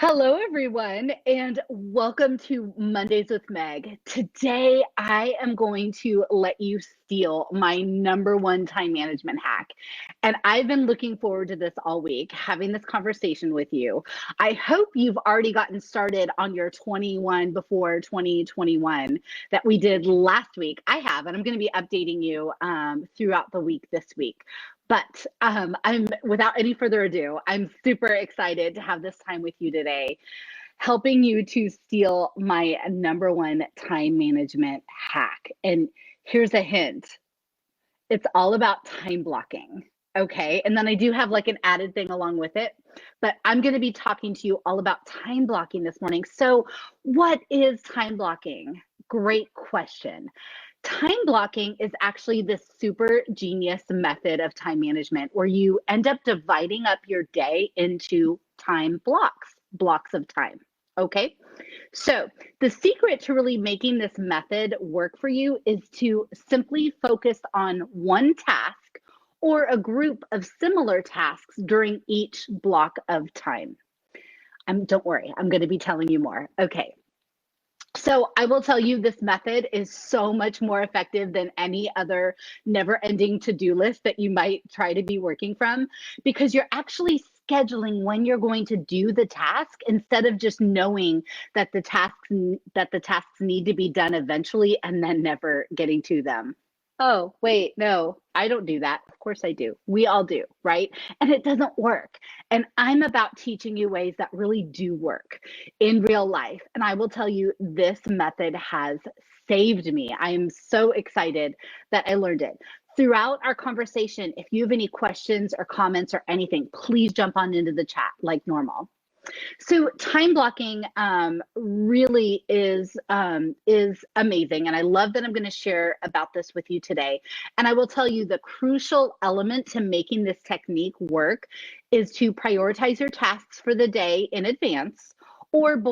Hello, everyone, and welcome to Mondays with Meg. Today, I am going to let you steal my number one time management hack. And I've been looking forward to this all week, having this conversation with you. I hope you've already gotten started on your 21 before 2021 that we did last week. I have, and I'm going to be updating you throughout the week this week. But I'm without any further ado, I'm super excited to have this time with you today, helping you to steal my number one time management hack. And here's a hint. It's all about time blocking. Okay. And then I do have like an added thing along with it, but I'm going to be talking to you all about time blocking this morning. So what is time blocking? Great question. Time blocking is actually this super genius method of time management where you end up dividing up your day into time blocks of time. Okay. So the secret to really making this method work for you is to simply focus on one task or a group of similar tasks during each block of time. Don't worry, I'm going to be telling you more. Okay. So I will tell you this method is so much more effective than any other never-ending to-do list that you might try to be working from, because you're actually scheduling when you're going to do the task instead of just knowing that the tasks need to be done eventually and then never getting to them. Oh, wait, no, I don't do that. Of course I do. We all do, right? And it doesn't work. And I'm about teaching you ways that really do work in real life. And I will tell you, this method has saved me. I am so excited that I learned it. Throughout our conversation, if you have any questions or comments or anything, please jump on into the chat like normal. So time blocking really is amazing, and I love that I'm going to share about this with you today. And I will tell you the crucial element to making this technique work is to prioritize your tasks for the day in advance, or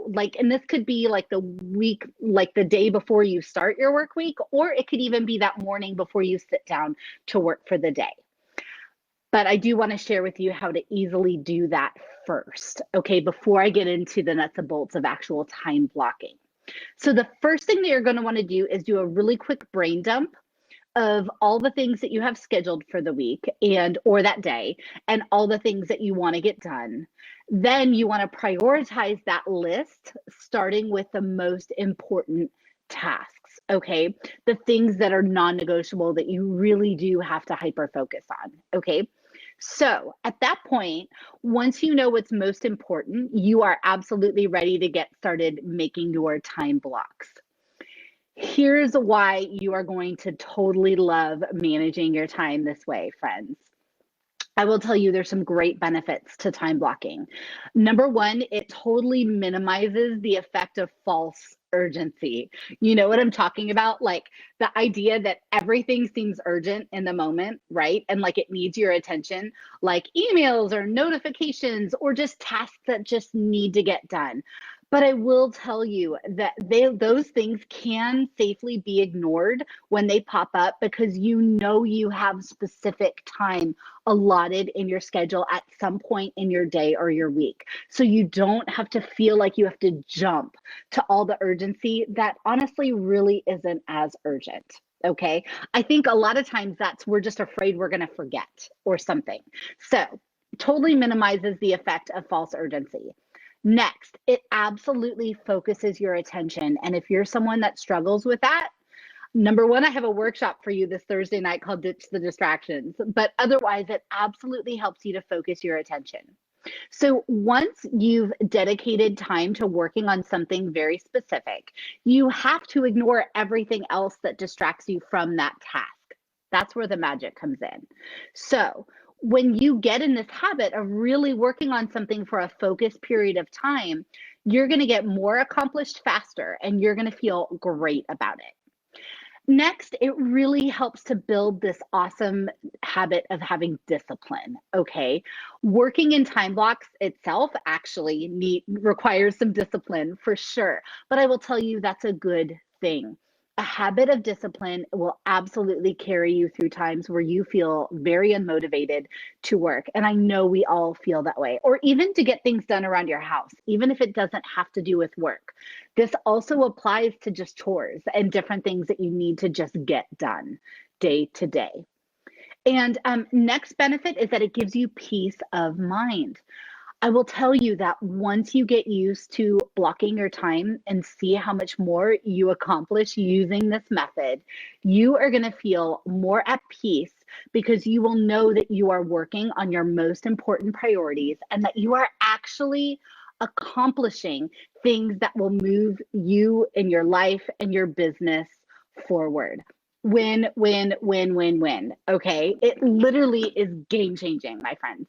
like, and this could be like the week, like the day before you start your work week, or it could even be that morning before you sit down to work for the day. But I do want to share with you how to easily do that first, okay, before I get into the nuts and bolts of actual time blocking. So the first thing that you're going to want to do is do a really quick brain dump of all the things that you have scheduled for the week or that day, and all the things that you want to get done. Then you want to prioritize that list, starting with the most important tasks, okay? The things that are non-negotiable that you really do have to hyper focus on, okay? So at that point, once you know what's most important, you are absolutely ready to get started making your time blocks. Here's why you are going to totally love managing your time this way, friends. I will tell you there's some great benefits to time blocking. Number one, it totally minimizes the effect of false urgency. You know what I'm talking about? Like the idea that everything seems urgent in the moment, right? And like it needs your attention, like emails or notifications or just tasks that just need to get done. But I will tell you that those things can safely be ignored when they pop up, because you know you have specific time allotted in your schedule at some point in your day or your week. So you don't have to feel like you have to jump to all the urgency that honestly really isn't as urgent. Okay. I think a lot of times we're just afraid we're going to forget or something. So totally minimizes the effect of false urgency. Next, it absolutely focuses your attention. And if you're someone that struggles with that, number one, I have a workshop for you this Thursday night called Ditch the Distractions. But otherwise, it absolutely helps you to focus your attention. So once you've dedicated time to working on something very specific, you have to ignore everything else that distracts you from that task. That's where the magic comes in. So when you get in this habit of really working on something for a focused period of time, you're going to get more accomplished faster and you're going to feel great about it. Next, it really helps to build this awesome habit of having discipline, okay? Working in time blocks itself actually requires some discipline for sure, but I will tell you that's a good thing. A habit of discipline will absolutely carry you through times where you feel very unmotivated to work. And I know we all feel that way, or even to get things done around your house, even if it doesn't have to do with work. This also applies to just chores and different things that you need to just get done day to day. And next benefit is that it gives you peace of mind. I will tell you that once you get used to blocking your time and see how much more you accomplish using this method, you are going to feel more at peace because you will know that you are working on your most important priorities and that you are actually accomplishing things that will move you and your life and your business forward. Win, win, win, win, win. Okay. It literally is game changing, my friends.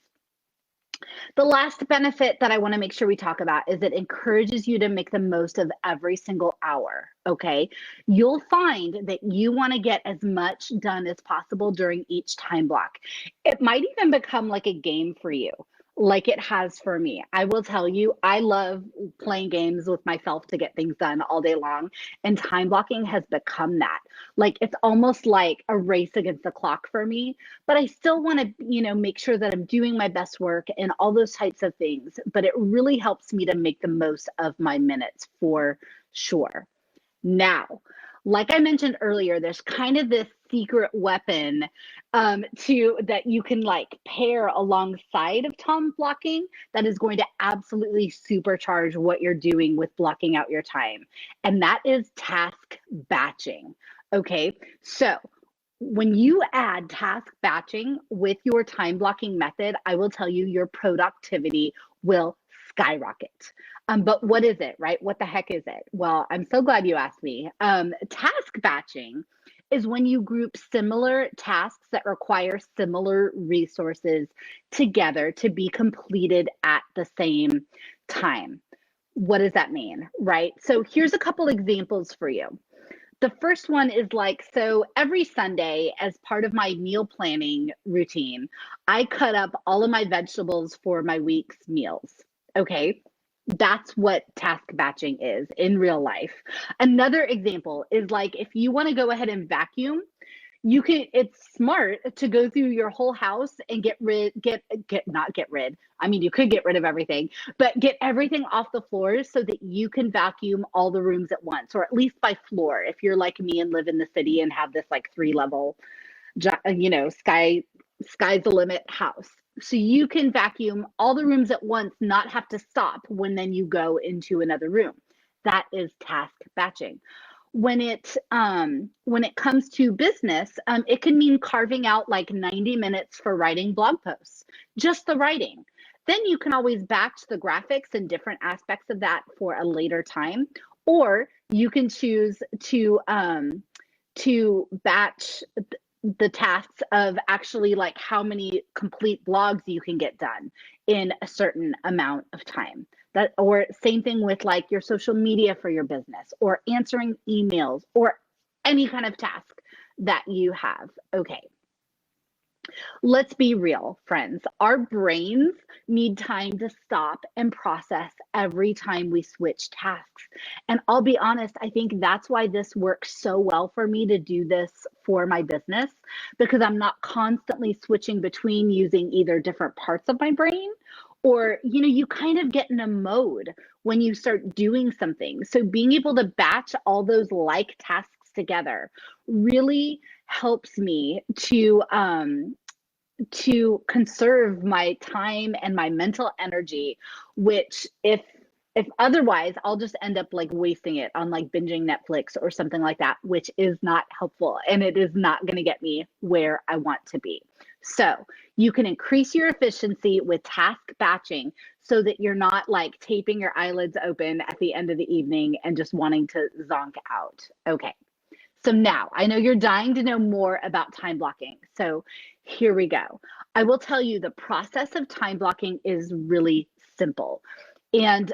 The last benefit that I want to make sure we talk about is it encourages you to make the most of every single hour. Okay. You'll find that you want to get as much done as possible during each time block. It might even become like a game for you, like it has for me. I will tell you, I love playing games with myself to get things done all day long. And time blocking has become that. Like it's almost like a race against the clock for me, but I still want to, make sure that I'm doing my best work and all those types of things. But it really helps me to make the most of my minutes for sure. Now, like I mentioned earlier, there's kind of this secret weapon to that you can like pair alongside of time blocking that is going to absolutely supercharge what you're doing with blocking out your time. And that is task batching. Okay, so when you add task batching with your time blocking method, I will tell you your productivity will skyrocket. But what is it, right? What the heck is it? Well, I'm so glad you asked me. Task batching is when you group similar tasks that require similar resources together to be completed at the same time. What does that mean, right? So here's a couple examples for you. The first one is like, so every Sunday, as part of my meal planning routine, I cut up all of my vegetables for my week's meals. Okay. That's what task batching is in real life. Another example is like if you want to go ahead and vacuum, you can, it's smart to go through your whole house and not get rid. I mean, you could get rid of everything, but get everything off the floors so that you can vacuum all the rooms at once, or at least by floor. If you're like me and live in the city and have this like 3 level, sky's the limit house. So you can vacuum all the rooms at once, not have to stop then you go into another room. That is task batching. When it comes to business, it can mean carving out like 90 minutes for writing blog posts, just the writing. Then you can always batch the graphics and different aspects of that for a later time, or you can choose to batch the tasks of actually like how many complete blogs you can get done in a certain amount of time. That, or same thing with like your social media for your business or answering emails or any kind of task that you have. Okay. Let's be real, friends. Our brains need time to stop and process every time we switch tasks. And I'll be honest, I think that's why this works so well for me to do this for my business, because I'm not constantly switching between using either different parts of my brain or, you kind of get in a mode when you start doing something. So being able to batch all those like tasks together really helps me to conserve my time and my mental energy, which if otherwise I'll just end up like wasting it on like binging Netflix or something like that, which is not helpful and it is not going to get me where I want to be. So you can increase your efficiency with task batching so that you're not like taping your eyelids open at the end of the evening and just wanting to zonk out. Okay. So now I know you're dying to know more about time blocking. So here we go. I will tell you the process of time blocking is really simple. And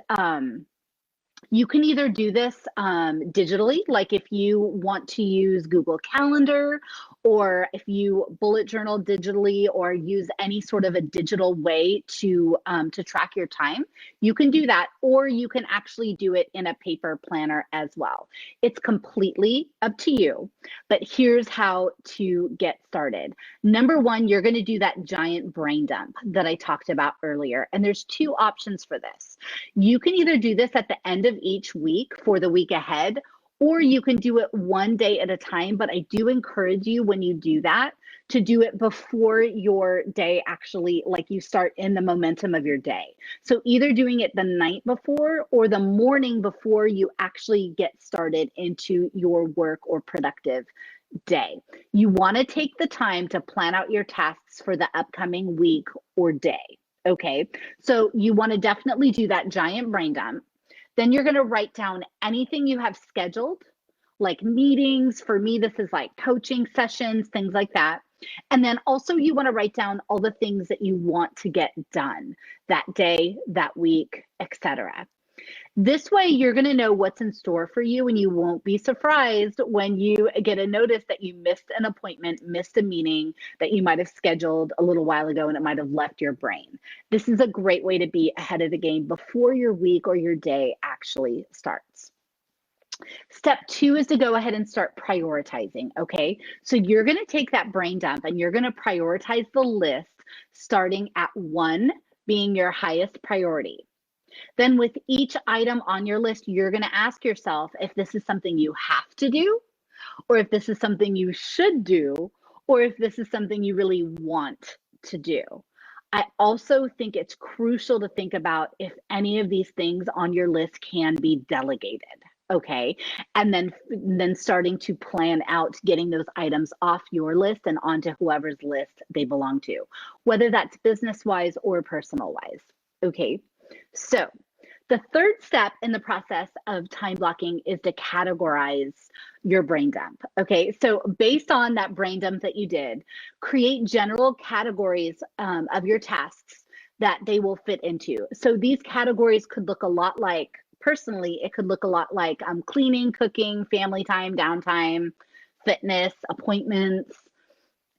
You can either do this digitally, like if you want to use Google Calendar, or if you bullet journal digitally, or use any sort of a digital way to track your time. You can do that, or you can actually do it in a paper planner as well. It's completely up to you, but here's how to get started. Number one, you're going to do that giant brain dump that I talked about earlier, and there's two options for this. You can either do this at the end of each week for the week ahead, or you can do it one day at a time. But I do encourage you, when you do that, to do it before your day actually, like you start in the momentum of your day. So either doing it the night before or the morning before you actually get started into your work or productive day. You want to take the time to plan out your tasks for the upcoming week or day. Okay, so you want to definitely do that giant brain dump. Then you're going to write down anything you have scheduled, like meetings. For me, this is like coaching sessions, things like that. And then also you want to write down all the things that you want to get done that day, that week, etc. This way, you're going to know what's in store for you, and you won't be surprised when you get a notice that you missed an appointment, missed a meeting that you might have scheduled a little while ago, and it might have left your brain. This is a great way to be ahead of the game before your week or your day actually starts. Step two is to go ahead and start prioritizing, okay? So you're going to take that brain dump and you're going to prioritize the list, starting at 1 being your highest priority. Then with each item on your list, you're going to ask yourself if this is something you have to do, or if this is something you should do, or if this is something you really want to do. I also think it's crucial to think about if any of these things on your list can be delegated. Okay. And then starting to plan out getting those items off your list and onto whoever's list they belong to, whether that's business wise or personal wise. Okay. So the third step in the process of time blocking is to categorize your brain dump. Okay, so based on that brain dump that you did, create general categories of your tasks that they will fit into. So these categories could look a lot like, personally, it could look a lot like cleaning, cooking, family time, downtime, fitness, appointments,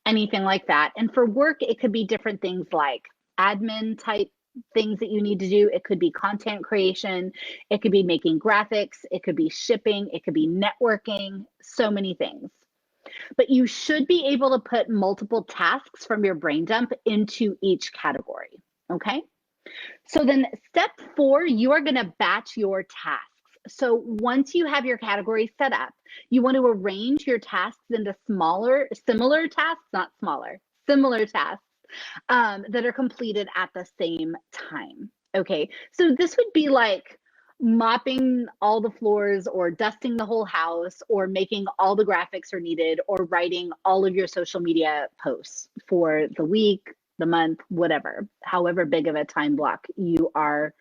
anything like that. And for work, it could be different things like admin type things that you need to do. It could be content creation. It could be making graphics. It could be shipping. It could be networking, so many things. But you should be able to put multiple tasks from your brain dump into each category. Okay. So then step 4, you are going to batch your tasks. So once you have your category set up, you want to arrange your tasks into similar tasks, not smaller, similar tasks that are completed at the same time. Okay, so this would be like mopping all the floors or dusting the whole house or making all the graphics are needed or writing all of your social media posts for the week, the month, whatever, however big of a time block you are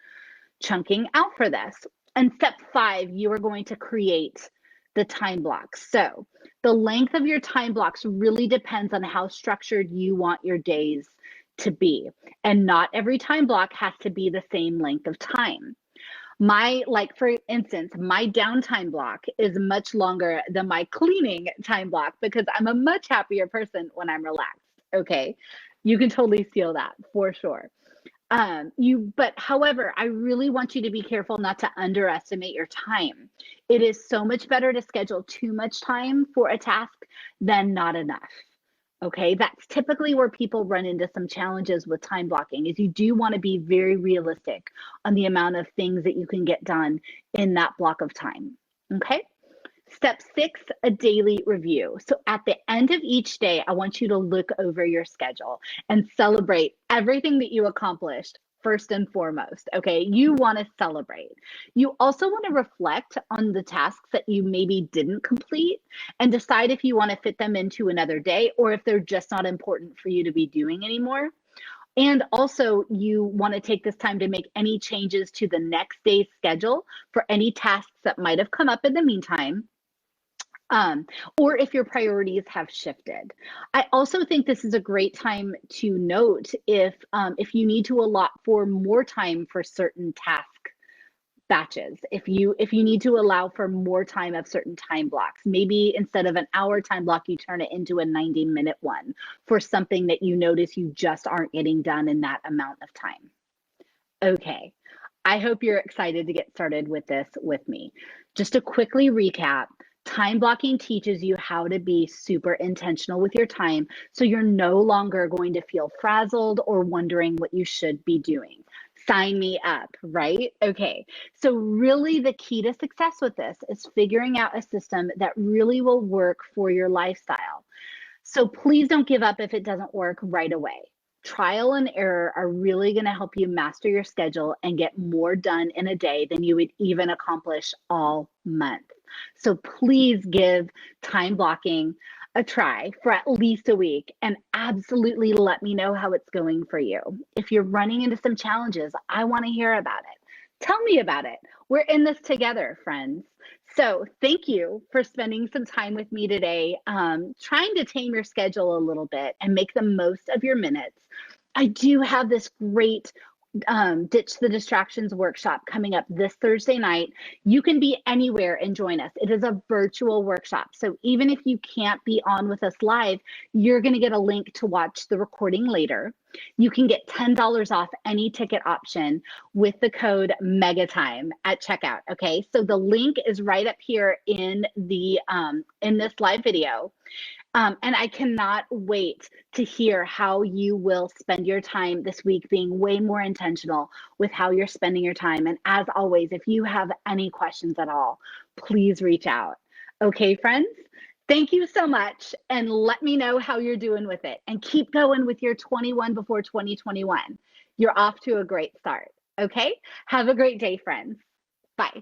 chunking out for this. And step 5, you are going to create the time blocks. So the length of your time blocks really depends on how structured you want your days to be. And not every time block has to be the same length of time. For instance, my downtime block is much longer than my cleaning time block because I'm a much happier person when I'm relaxed. Okay. You can totally feel that for sure. But however, I really want you to be careful not to underestimate your time. It is so much better to schedule too much time for a task than not enough. Okay, that's typically where people run into some challenges with time blocking is you do want to be very realistic on the amount of things that you can get done in that block of time. Okay. Step 6, a daily review. So at the end of each day, I want you to look over your schedule and celebrate everything that you accomplished first and foremost. Okay, you want to celebrate. You also want to reflect on the tasks that you maybe didn't complete and decide if you want to fit them into another day or if they're just not important for you to be doing anymore. And also, you want to take this time to make any changes to the next day's schedule for any tasks that might have come up in the meantime. Or if your priorities have shifted. I also think this is a great time to note if you need to allot for more time for certain tasks batches. If you need to allow for more time of certain time blocks, maybe instead of an hour time block, you turn it into a 90-minute one for something that you notice you just aren't getting done in that amount of time. Okay, I hope you're excited to get started with this with me. Just to quickly recap, time blocking teaches you how to be super intentional with your time so you're no longer going to feel frazzled or wondering what you should be doing. Sign me up, right? Okay, so really the key to success with this is figuring out a system that really will work for your lifestyle. So please don't give up if it doesn't work right away. Trial and error are really going to help you master your schedule and get more done in a day than you would even accomplish all month. So please give time blocking a try for at least a week and absolutely let me know how it's going for you. If you're running into some challenges, I want to hear about it. Tell me about it. We're in this together, friends. So thank you for spending some time with me today, trying to tame your schedule a little bit and make the most of your minutes. I do have this great Ditch the Distractions workshop coming up this Thursday night. You can be anywhere and join us. It is a virtual workshop. So even if you can't be on with us live, you're going to get a link to watch the recording later. You can get $10 off any ticket option with the code MEGATIME at checkout. Okay, so the link is right up here in the in this live video. And I cannot wait to hear how you will spend your time this week being way more intentional with how you're spending your time. And as always, if you have any questions at all, please reach out. Okay, friends? Thank you so much. And let me know how you're doing with it. And keep going with your 21 before 2021. You're off to a great start. Okay? Have a great day, friends. Bye.